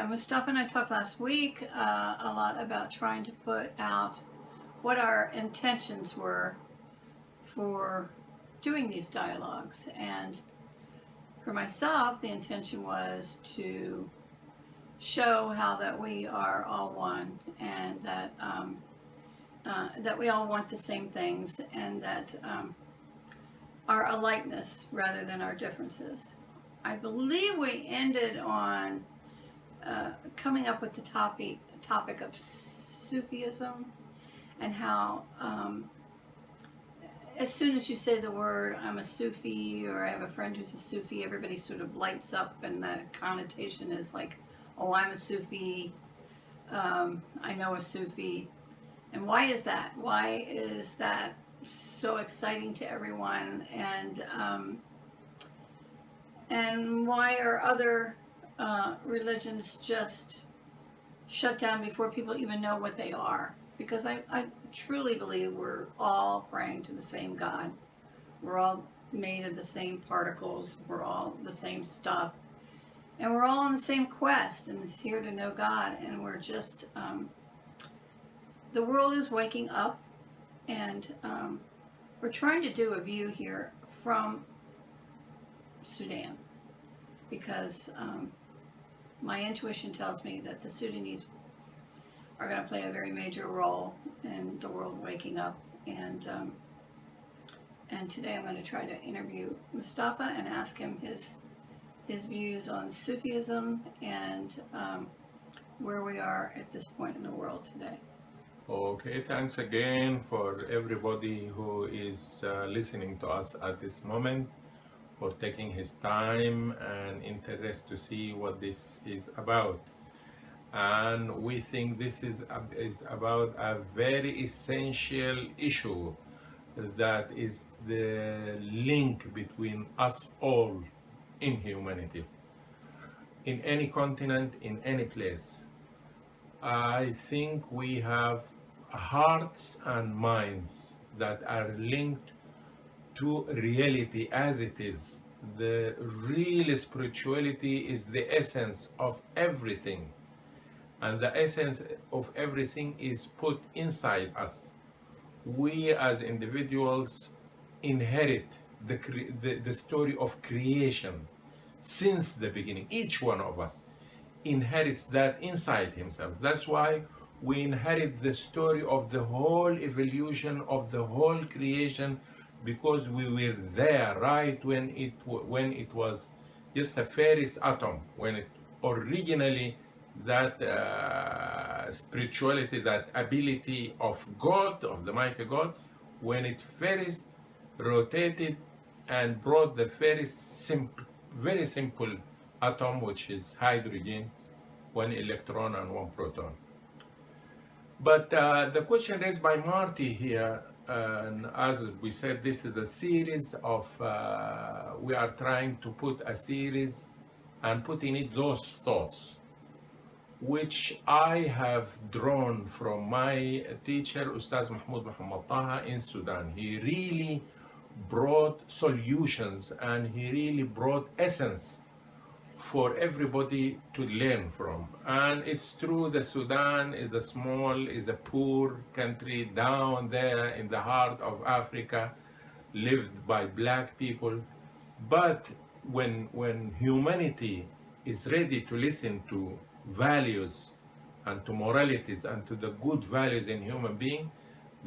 Mustafa and I talked last week a lot about trying to put out what our intentions were for doing these dialogues. And for myself, the intention was to show how that we are all one, and that we all want the same things, and that our alikeness rather than our differences. I believe we ended on coming up with the topic of Sufism, and how as soon as you say the word I'm a Sufi, or I have a friend who's a Sufi, everybody sort of lights up, and the connotation is like, oh, I'm a Sufi, I know a Sufi. And why is that? Why is that so exciting to everyone? And why are other religions just shut down before people even know what they are? Because I truly believe we're all praying to the same God. We're all made of the same particles. We're all the same stuff. And we're all on the same quest, and it's here to know God. And we're just, the world is waking up, and we're trying to do a view here from Sudan, because my intuition tells me that the Sudanese are going to play a very major role in the world waking up. And today I'm going to try to interview Mustafa and ask him his views on Sufism, and where we are at this point in the world today. Okay, thanks again for everybody who is listening to us at this moment, for taking his time and interest to see what this is about. And we think this is about a very essential issue, that is the link between us all in humanity, in any continent, in any place. I think we have hearts and minds that are linked to reality as it is. The real spirituality is the essence of everything, and the essence of everything is put inside us. We as individuals inherit the story of creation since the beginning. Each one of us inherits that inside himself. That's why we inherit the story of the whole evolution of the whole creation, because we were there right when it was just the fairest atom, when it originally, that spirituality, that ability of God, of the mighty God, when it first rotated and brought the very simple atom, which is hydrogen, one electron and one proton. But the question raised by Marty here, and as we said, this is a series of, we are trying to put a series and put in it those thoughts, which I have drawn from my teacher, Ustaz Mahmoud Muhammad Taha in Sudan. He really brought solutions, and he really brought essence for everybody to learn from. And it's true, the Sudan is a poor country down there in the heart of Africa, lived by black people. But when humanity is ready to listen to values and to moralities and to the good values in human being,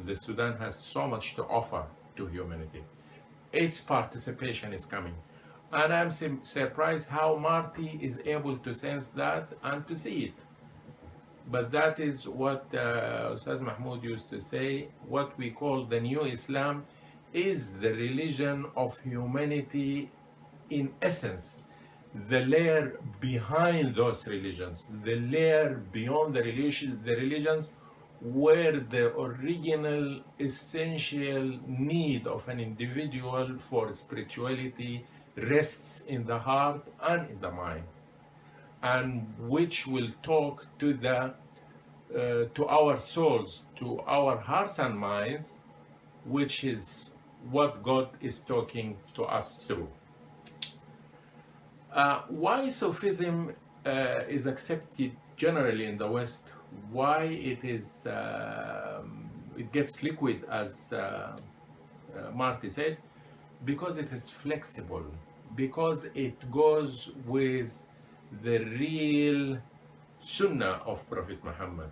the Sudan has so much to offer to humanity. Its participation is coming. And I'm surprised how Marty is able to sense that and to see it. But that is what Ustaz Mahmoud used to say, what we call the new Islam is the religion of humanity in essence. The layer behind those religions, the layer beyond the religions, where the original essential need of an individual for spirituality rests in the heart and in the mind, and which will talk to to our souls, to our hearts and minds, which is what God is talking to us through. Why Sufism is accepted generally in the West, why it gets liquid, as Marty said, because it is flexible, because it goes with the real sunnah of Prophet Muhammad,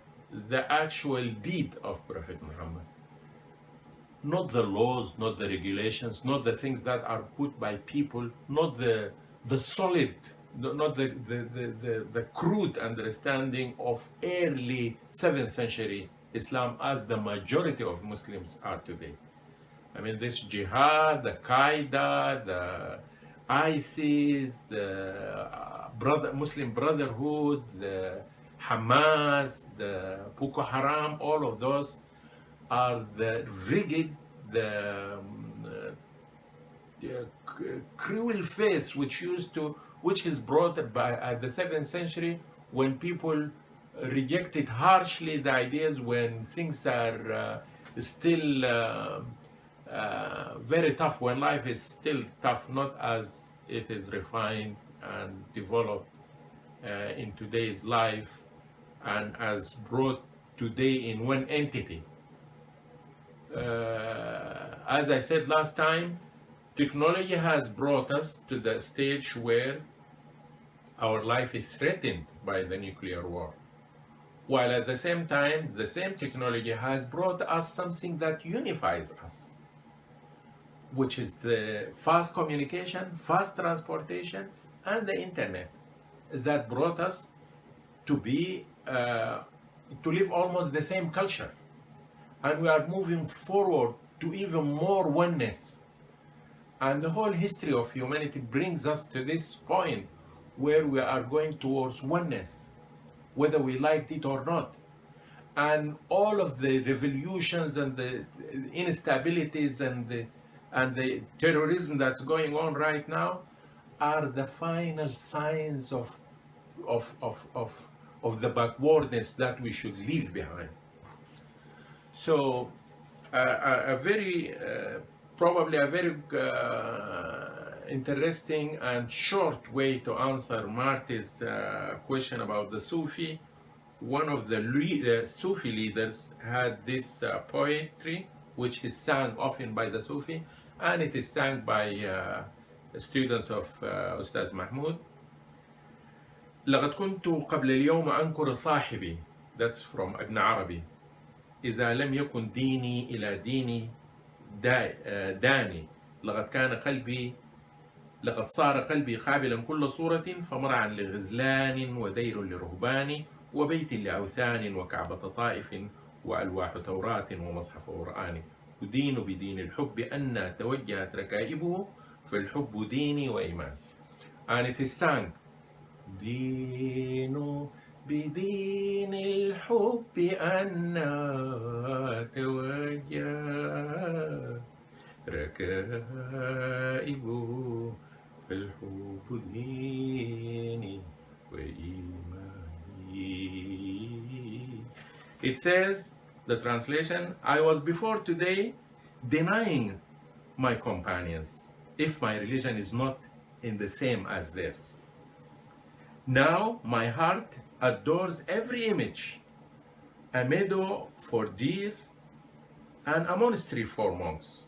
the actual deed of Prophet Muhammad. Not the laws, not the regulations, not the things that are put by people, not the solid, not the crude understanding of early 7th century Islam as the majority of Muslims are today. I mean, this jihad, the Qaeda, the ISIS, the Muslim Brotherhood, the Hamas, the Boko Haram, all of those are the rigid, the cruel faith which is brought by at the 7th century, when people rejected harshly the ideas, when things are still very tough, when life is still tough, not as it is refined and developed in today's life and as brought today in one entity. As I said last time, technology has brought us to the stage where our life is threatened by the nuclear war, while at the same time, the same technology has brought us something that unifies us, which is the fast communication, fast transportation, and the internet, that brought us to be to live almost the same culture. And we are moving forward to even more oneness. And the whole history of humanity brings us to this point where we are going towards oneness, whether we liked it or not. And all of the revolutions and the instabilities and the terrorism that's going on right now are the final signs of the backwardness that we should leave behind. So, probably a very interesting and short way to answer Marty's question about the Sufi. One of the Sufi leaders had this poetry, which is sung often by the Sufi, and it is sung by students of Ustaz Mahmoud. لقد كنت قبل اليوم أنكر صاحبي. That's from Ibn Arabi. إذا لم يكن ديني إلى ديني داني لقد صار قلبي خابلا كل صورة، فمرعا لغزلان ودير لرهبان وبيت لأوثان وكعبة طائف وألواح توراة ومصحف قرآن. أدين بدين الحب أن توجهت ركائبه، فالحب ديني وإيمان. And it is sung دين بدين الحب أن توجه ركائبه، فالحب ديني وإيماني. It says, the translation, I was before today denying my companions if my religion is not in the same as theirs. Now my heart adores every image, a meadow for deer and a monastery for monks,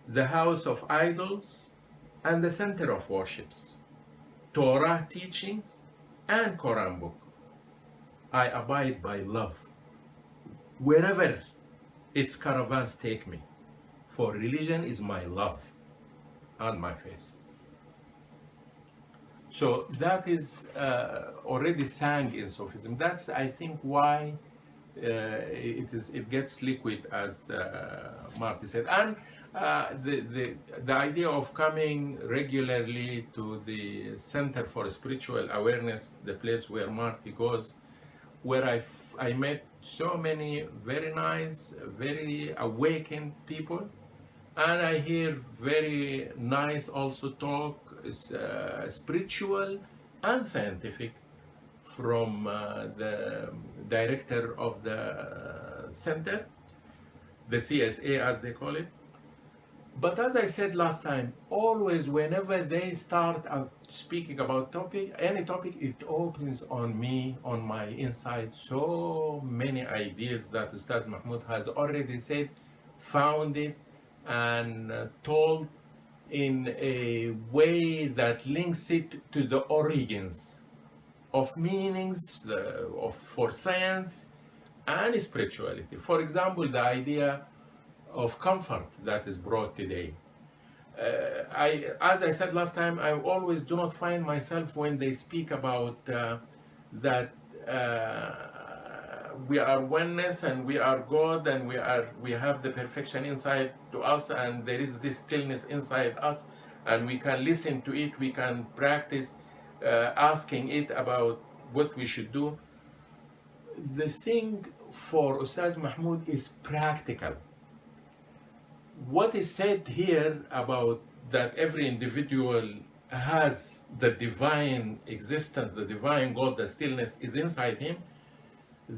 the house of idols and the center of worships, Torah teachings and Quran book. I abide by love wherever its caravans take me, for religion is my love and my faith. So that is already sang in Sufism. That's, I think, why it gets liquid, as Marty said. And the idea of coming regularly to the Center for Spiritual Awareness, the place where Marty goes, where I met so many very nice, very awakened people, and I hear very nice also talk, spiritual and scientific, from the director of the center, the CSA as they call it, But as I said last time, always whenever they start out speaking about any topic, it opens on me, on my inside, so many ideas that Ustaz Mahmoud has already said, founded, and told in a way that links it to the origins of meanings for science and spirituality. For example, the idea of comfort that is brought today. As I said last time, I always do not find myself when they speak about that we are oneness and we are God and we have the perfection inside to us and there is this stillness inside us and we can listen to it, we can practice asking it about what we should do. The thing for Ustaz Mahmoud is practical. What is said here about that every individual has the divine existence, the divine God, the stillness is inside him,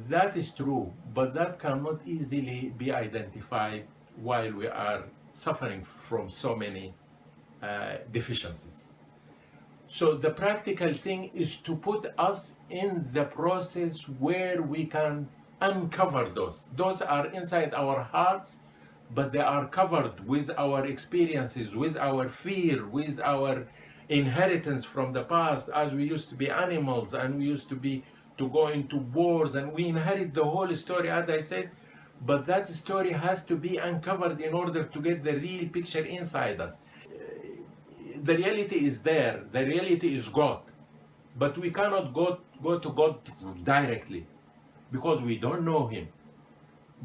that is true, but that cannot easily be identified while we are suffering from so many deficiencies. So the practical thing is to put us in the process where we can uncover those. Those are inside our hearts, but they are covered with our experiences, with our fear, with our inheritance from the past, as we used to be animals and we used to go into wars and we inherit the whole story, as I said, but that story has to be uncovered in order to get the real picture inside us. The reality is there, the reality is God, but we cannot go to God directly because we don't know him,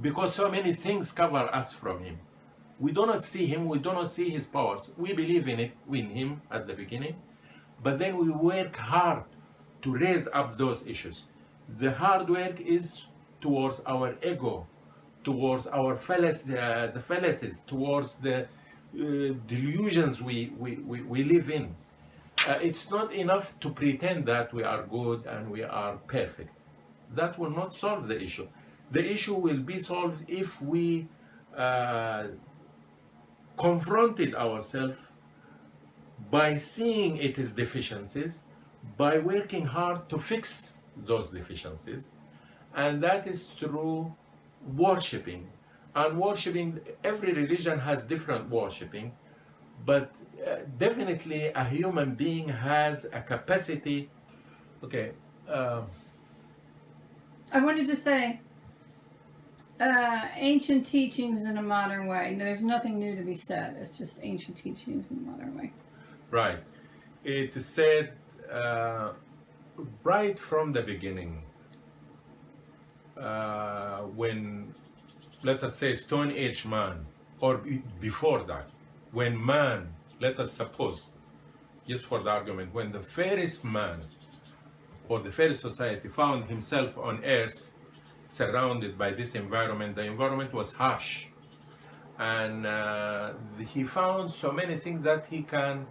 because so many things cover us from him. We do not see him, we do not see his powers. We believe in him at the beginning, but then we work hard to raise up those issues. The hard work is towards our ego, towards our fallacies, towards the delusions we live in. It's not enough to pretend that we are good and we are perfect. That will not solve the issue. The issue will be solved if we confronted ourselves by seeing its deficiencies, by working hard to fix those deficiencies, and that is through worshipping. And worshipping, every religion has different worshipping, but definitely a human being has a capacity. Okay. I wanted to say ancient teachings in a modern way. There's nothing new to be said. It's just ancient teachings in a modern way. Right. It is said right from the beginning, when, let us say, Stone Age man, or before that, when man, let us suppose, just for the argument, when the first man or the first society found himself on earth surrounded by this environment, the environment was harsh. And he found so many things that he can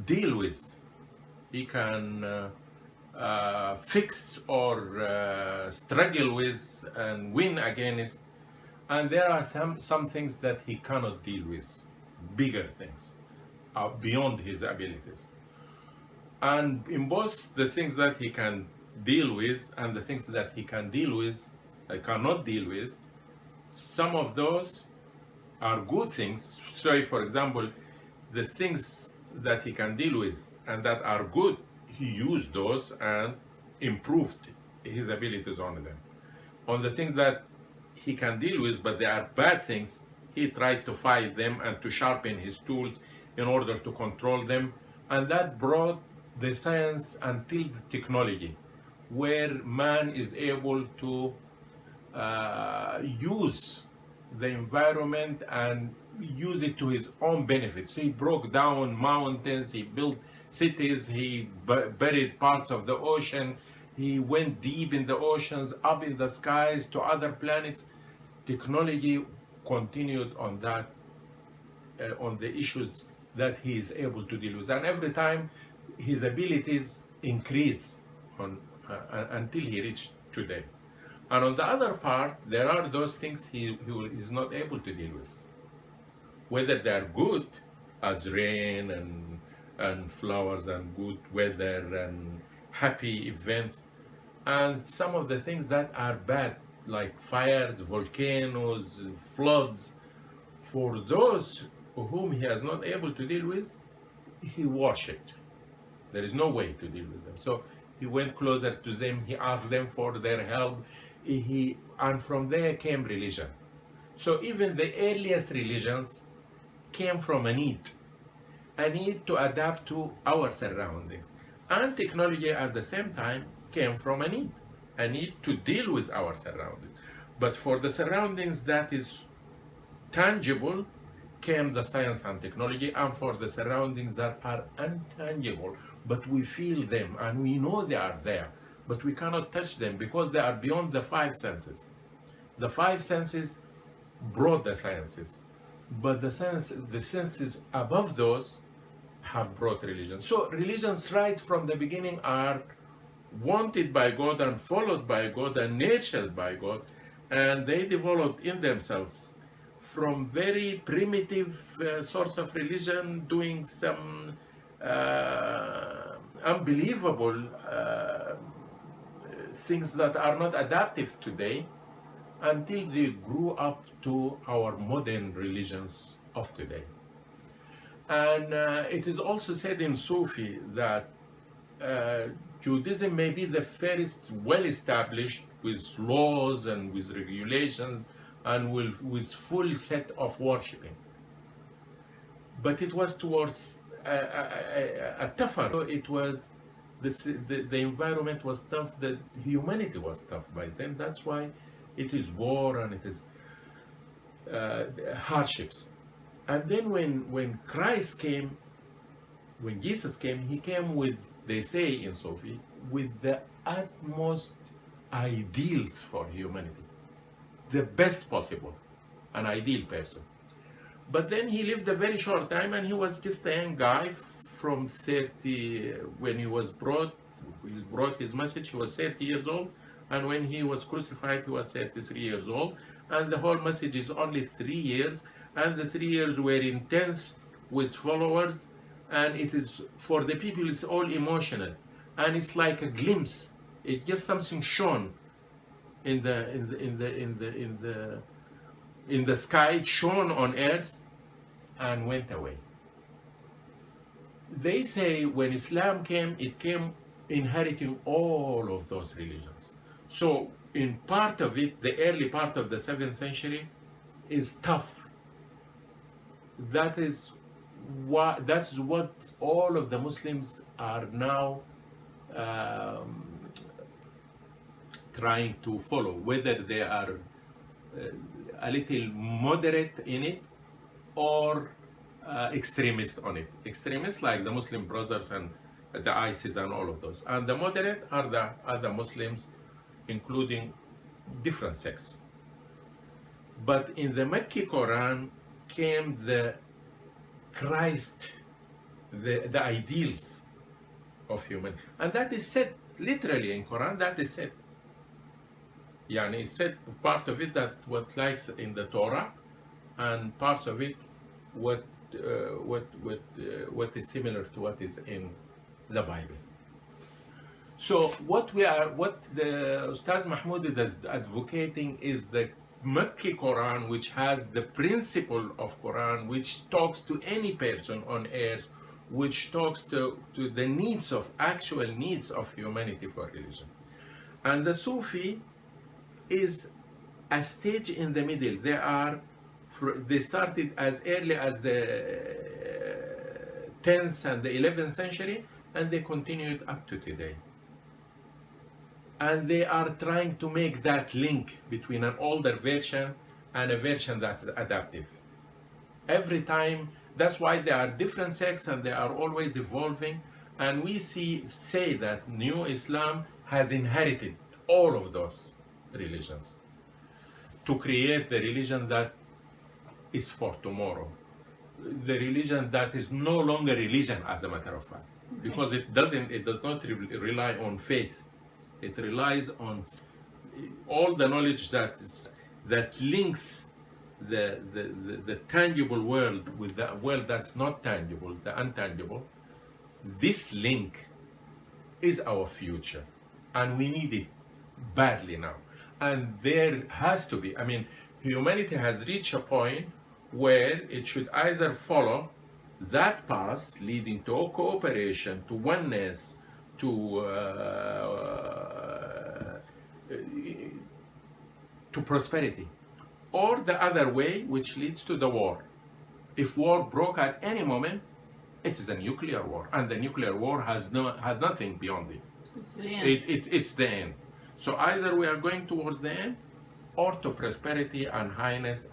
deal with. He can fix or struggle with and win against. And there are some things that he cannot deal with, bigger things, beyond his abilities. And in both the things that he can deal with and the things that he can deal with, cannot deal with, some of those are good things. So, for example, the things that he can deal with and that are good, he used those and improved his abilities on them. On the things that he can deal with, but they are bad things, he tried to fight them and to sharpen his tools in order to control them. And that brought the science until the technology, where man is able to use the environment and use it to his own benefit. So he broke down mountains, he built cities, he buried parts of the ocean, he went deep in the oceans, up in the skies to other planets. Technology continued on that, on the issues that he is able to deal with. And every time his abilities increase until he reached today. And on the other part, there are those things he is not able to deal with. whether they are good as rain and flowers and good weather and happy events, and some of the things that are bad, like fires, volcanoes, floods, for those whom he is not able to deal with, he worshipped. There is no way to deal with them. So he went closer to them, he asked them for their help, and from there came religion. So even the earliest religions came from a need to adapt to our surroundings. And technology at the same time came from a need to deal with our surroundings. But for the surroundings that is tangible came the science and technology, and for the surroundings that are intangible, but we feel them and we know they are there, but we cannot touch them because they are beyond the five senses. The five senses brought the sciences, but the senses above those have brought religion. So religions right from the beginning are wanted by God and followed by God and nurtured by God, and they developed in themselves from very primitive source of religion, doing some unbelievable things that are not adaptive today, until they grew up to our modern religions of today. And it is also said in Sufi that Judaism may be the first well-established with laws and with regulations and with full set of worshipping. But it was towards a tougher. It was the environment was tough. The humanity was tough by then. That's why it is war and it is hardships. And then when Christ came, when Jesus came, he came with, they say in Sufi, with the utmost ideals for humanity, the best possible, an ideal person. But then he lived a very short time, and he was just a young guy from 30, when he brought his message, he was 30 years old, and when he was crucified, he was 33 years old, and the whole message is only 3 years, and the 3 years were intense with followers, and it is, for the people, it's all emotional, and it's like a glimpse. It's just something shown in the sky. It shone on earth and went away. They say when Islam came, it came inheriting all of those religions. So in part of it, the early part of the 7th century is tough. That's what all of the Muslims are now trying to follow, whether they are a little moderate in it or extremist on it. Extremists like the Muslim Brothers and the ISIS and all of those. And the moderate are the other Muslims, including different sects. But in the Makki Quran came the Christ, the ideals of humanity. And that is said literally in Quran, that is said. Yani it's said part of it that what lies in the Torah, and parts of it what is similar to what is in the Bible. So what the Ustaz Mahmoud is advocating is the Makki Quran, which has the principle of Quran, which talks to any person on earth, which talks to the needs of actual needs of humanity for religion. And the Sufi is a stage in the middle. They started as early as the 10th and the 11th century, and they continued up to today. And they are trying to make that link between an older version and a version that's adaptive. Every time, that's why there are different sects and they are always evolving. And we say that New Islam has inherited all of those religions to create the religion that is for tomorrow, the religion that is no longer religion, as a matter of fact, because it does not rely on faith. It relies on all the knowledge that links the tangible world with the world that's not tangible, the untangible, this link is our future, and we need it badly now. And there has to be, I mean, humanity has reached a point where it should either follow that path leading to cooperation, to oneness, to prosperity, or the other way, which leads to the war. If war broke at any moment, it is a nuclear war, and the nuclear war has nothing beyond it. It's the end. So either we are going towards the end, or to prosperity and highness,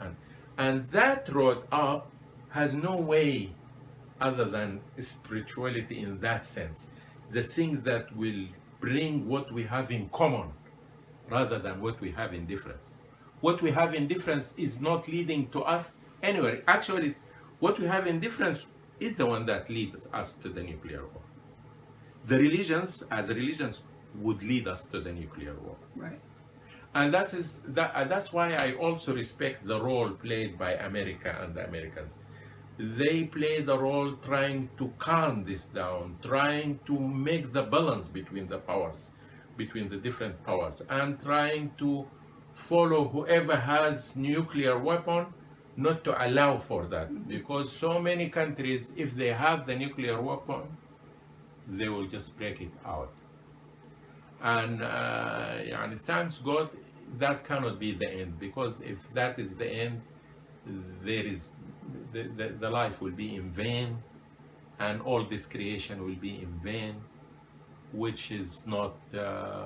and that road up has no way other than spirituality in that sense. The thing that will bring what we have in common rather than what we have in difference. What we have in difference is not leading to us anywhere. Actually, what we have in difference is the one that leads us to the nuclear war. The religions, as religions, would lead us to the nuclear war. Right. And that's why I also respect the role played by America and the Americans. They play the role trying to calm this down, trying to make the balance between the powers, between the different powers, and trying to follow whoever has nuclear weapon, not to allow for that. Because so many countries, if they have the nuclear weapon, they will just break it out. And thanks God, that cannot be the end, because if that is the end, there is the life will be in vain, and all this creation will be in vain, which is not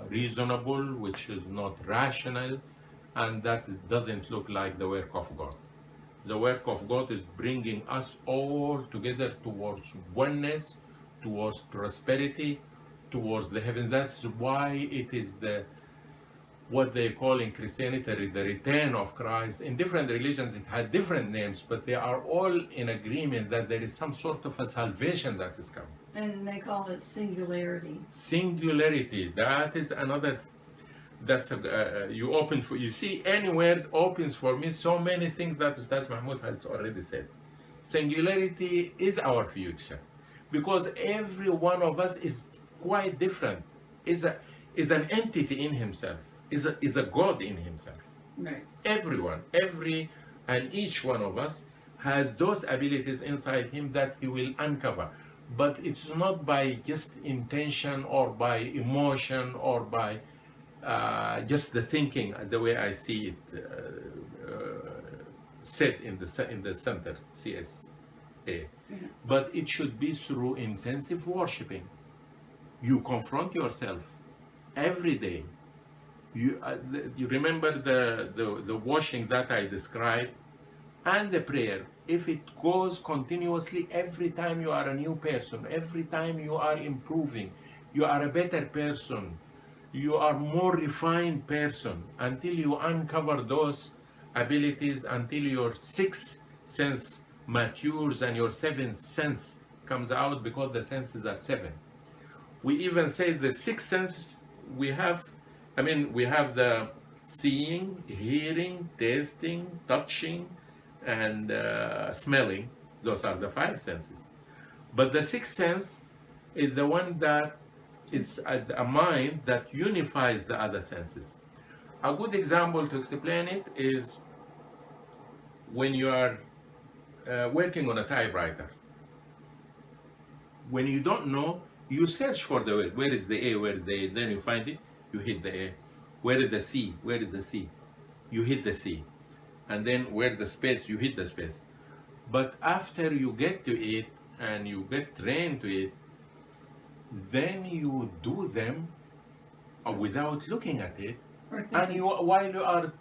reasonable, which is not rational, and doesn't look like the work of God. The work of God is bringing us all together towards oneness, towards prosperity, towards the heaven. That's why it is what they call in Christianity the return of Christ. In different religions it had different names, but they are all in agreement that there is some sort of a salvation that is coming. And they call it singularity. Singularity, that is another, that's you see any word opens for me so many things that Ustaz Mahmoud has already said. Singularity is our future, because every one of us is quite different, is an entity in himself, is a God in himself. Right. Everyone, and each one of us has those abilities inside him that he will uncover. But it's not by just intention or by emotion or by just the thinking, the way I see it set in the center, CSA. Mm-hmm. But it should be through intensive worshiping. You confront yourself every day. You remember the washing that I described, and the prayer. If it goes continuously, every time you are a new person, every time you are improving, you are a better person, you are more refined person, until you uncover those abilities, until your sixth sense matures and your seventh sense comes out, because the senses are seven. We even say the sixth sense we have, we have the seeing, hearing, tasting, touching, and smelling. Those are the five senses. But the sixth sense is the one that it's a mind that unifies the other senses. A good example to explain it is when you are working on a typewriter. When you don't know, you search for the word. Where is the A? Where is the A? Then you find it, you hit the A. Where is the C? Where is the C? You hit the C. And then where the space, you hit the space. But after you get to it and you get trained to it, then you do them without looking at it, and while you are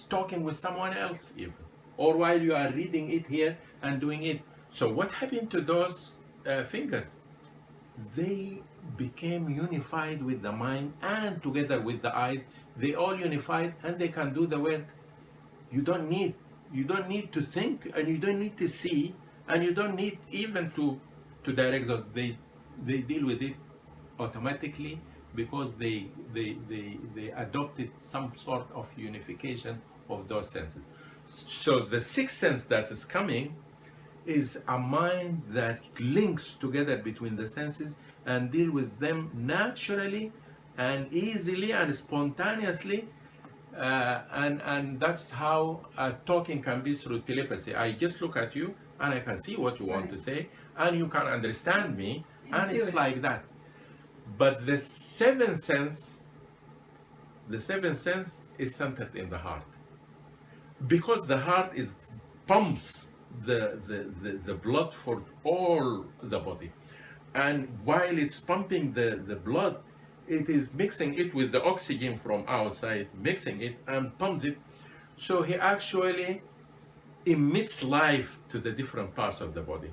talking with someone else even, or while you are reading it here and doing it. So what happened to those fingers? They became unified with the mind, and together with the eyes, they all unified, and they can do the work. You don't need to think, and you don't need to see, and you don't need even to direct them. They deal with it automatically, because they adopted some sort of unification of those senses. So the sixth sense that is coming is a mind that links together between the senses and deal with them naturally and easily and spontaneously, and that's how talking can be through telepathy. I just look at you and I can see what you want to say, and you can understand me, and it's Intuitive. like that. But the seventh sense is centered in the heart, because the heart is pumps the blood for all the body, and while it's pumping the blood, it is mixing it with the oxygen from outside, mixing it and pumps it. So he actually emits life to the different parts of the body.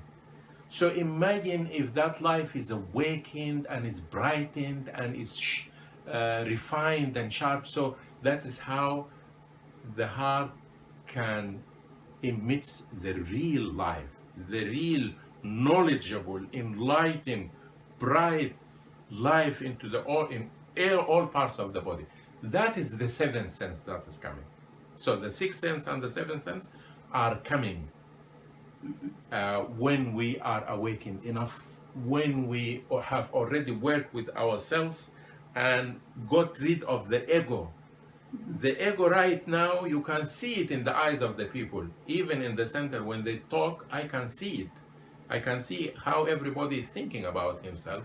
So imagine if that life is awakened and is brightened and is refined and sharp. So that is how the heart can emit the real life, the real knowledgeable, enlightened, bright life into the all parts of the body. That is the seventh sense that is coming. So the sixth sense and the seventh sense are coming when we are awakened enough, when we have already worked with ourselves and got rid of the ego. The ego right now, you can see it in the eyes of the people. Even in the center, when they talk, I can see it. I can see how everybody is thinking about himself.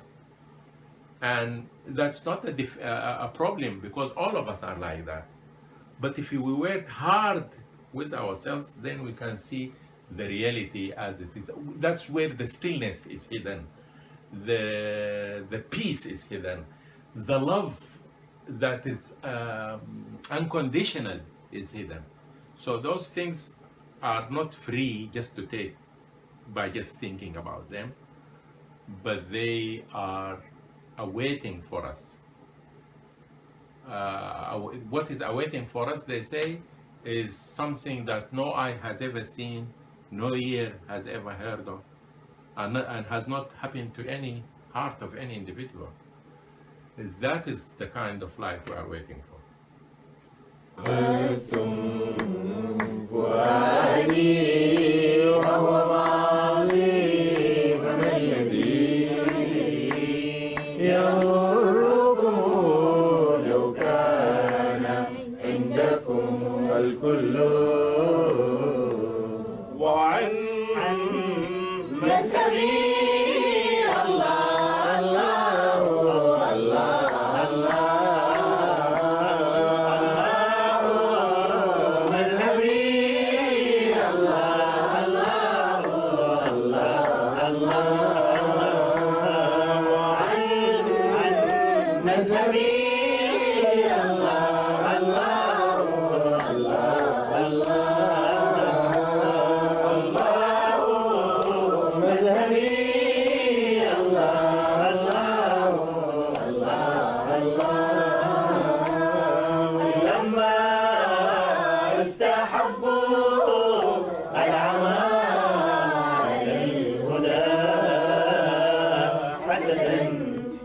And that's not a problem, because all of us are like that. But if we work hard with ourselves, then we can see the reality as it is. That's where the stillness is hidden, the peace is hidden, the love that is unconditional is hidden. So those things are not free just to take by just thinking about them, but they are awaiting for us. What is awaiting for us, they say, is something that no eye has ever seen, no ear has ever heard of, and has not happened to any heart of any individual. That is the kind of life we are waiting for.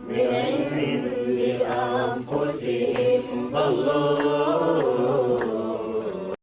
من عند أنفسهم ضلوا